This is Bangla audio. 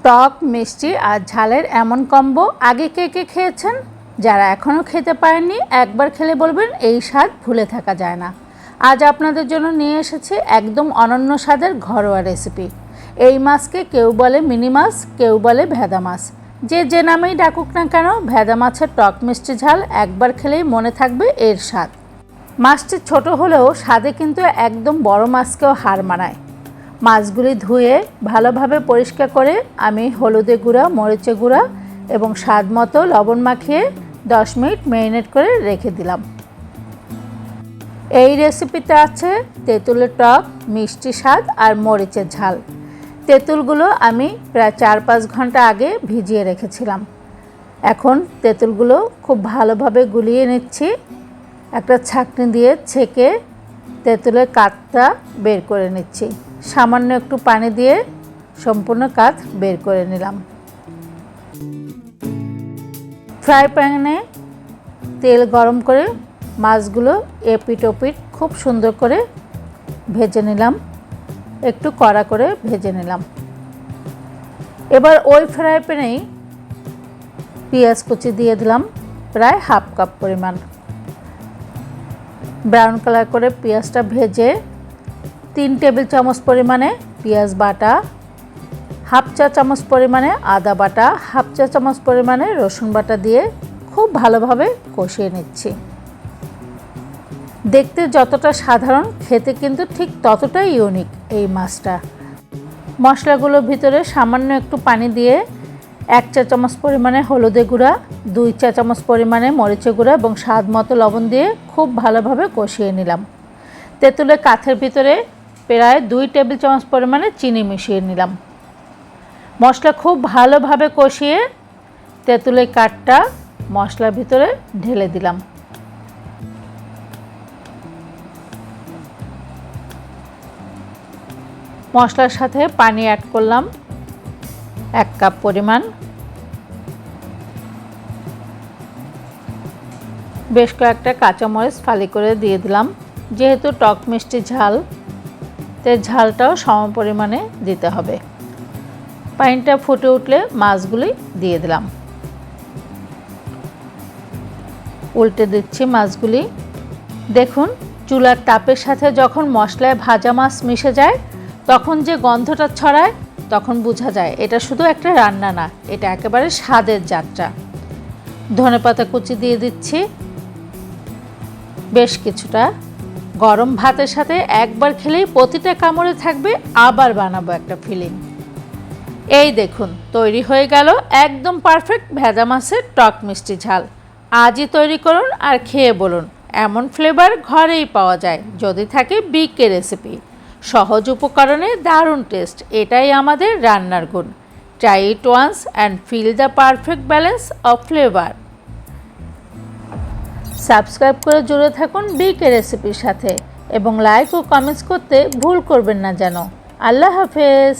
টক মিষ্টি আর ঝালের এমন কম্বো আগে কে কে খেয়েছেন? যারা এখনও খেতে পারেননি একবার খেলে বলবেন এই স্বাদ ভুলে থাকা যায় না। আজ আপনাদের জন্য নিয়ে এসেছি একদম অনন্য স্বাদের ঘরোয়া রেসিপি। এই মাছকে কেউ বলে মিনি মাছ, কেউ বলে ভেদা মাছ। যে নামেই ডাকুক না কেন, ভেদা মাছের টক মিষ্টি ঝাল একবার খেলেই মনে থাকবে এর স্বাদ। মাছটি ছোট হলেও স্বাদে কিন্তু একদম বড় মাছকেও হার মানায়। মাছগুলি ধুয়ে ভালোভাবে পরিষ্কার করে আমি হলুদে গুঁড়া, মরিচে গুঁড়া এবং স্বাদ মতো লবণ মাখিয়ে 10 মিনিট ম্যারিনেট করে রেখে দিলাম। এই রেসিপিতে আছে তেঁতুলের টক, মিষ্টি স্বাদ আর মরিচের ঝাল। তেঁতুলগুলো আমি প্রায় 4-5 ঘন্টা আগে ভিজিয়ে রেখেছিলাম। এখন তেঁতুলগুলো খুব ভালোভাবে গুলিয়ে নিচ্ছি। একটা ছাঁকনি দিয়ে ছেঁকে তেঁতুলের কাঠটা বের করে নিচ্ছি। সামান্য একটু পানি দিয়ে সম্পূর্ণ কাঠ বের করে নিলাম। ফ্রাই প্যানে তেল গরম করে মাছগুলো এপিট ওপিট খুব সুন্দর করে ভেজে নিলাম, একটু কড়া করে ভেজে নিলাম। এবার ওই ফ্রাই প্যানেই পেঁয়াজ কুচি দিয়ে দিলাম প্রায় হাফ কাপ পরিমাণ। ব্রাউন কালার করে পেঁয়াজটা ভেজে 3 টেবিল চামচ পরিমাণে পেঁয়াজ বাটা, হাফ চা চামচ পরিমাণে আদা বাটা, হাফ চা চামচ পরিমাণে রসুন বাটা দিয়ে খুব ভালোভাবে কষিয়ে নিচ্ছি। দেখতে যতটা সাধারণ, খেতে কিন্তু ঠিক ততটাই ইউনিক এই মাছটা। মশলাগুলোর ভিতরে সামান্য একটু পানি দিয়ে 1 চা চামচ পরিমাণে হলুদে গুঁড়া, 2 চা চামচ পরিমাণে মরিচে গুঁড়া এবং স্বাদ মতো লবণ দিয়ে খুব ভালোভাবে কষিয়ে নিলাম। তেঁতুলের কাঠের ভিতরে প্রায় 2 টেবিল চামচ পরিমাণে চিনি মিশিয়ে নিলাম। মশলা খুব ভালোভাবে কষিয়ে তেঁতুলের কাঠটা মশলার ভিতরে ঢেলে দিলাম। মশলার সাথে পানি অ্যাড করলাম 1 কাপ পরিমাণ। বেশ কয়েকটা কাঁচামরিচ ফালি করে দিয়ে দিলাম। যেহেতু টক মিষ্টি ঝাল, তাই ঝালটাও সম পরিমাণে দিতে হবে। পানিটা ফুটে উঠলে মাছগুলি দিয়ে দিলাম। উল্টে দিচ্ছি মাছগুলি। দেখুন, চুলার তাপের সাথে যখন মশলায় ভাজা মাছ মিশে যায় তখন যে গন্ধটা ছড়ায়, তখন বোঝা যায় এটা শুধু একটা রান্না না, এটা একেবারে স্বাদের যাত্রা। ধনেপাতা কুচি দিয়ে দিচ্ছি বেশ কিছুটা। গরম ভাতের সাথে একবার খেলেই প্রতিটা কামড়ে থাকবে আবার বানাবো একটা ফিলিং। এই দেখুন, তৈরি হয়ে গেল একদম পারফেক্ট ভেদা মাছের টক মিষ্টি ঝাল। আজই তৈরি করুন আর খেয়ে বলুন এমন ফ্লেভার ঘরেই পাওয়া যায় যদি থাকে বিকে রেসিপি। সহজ উপকরণে দারুণ টেস্ট, এটাই আমাদের রান্নার গুণ। Try it once and feel the perfect balance of flavour. Subscribe করে জুড়ে থাকুন বিকে রেসিপির সাথে এবং লাইক ও কমেন্টস করতে ভুল করবেন না যেন। আল্লাহ হাফেজ।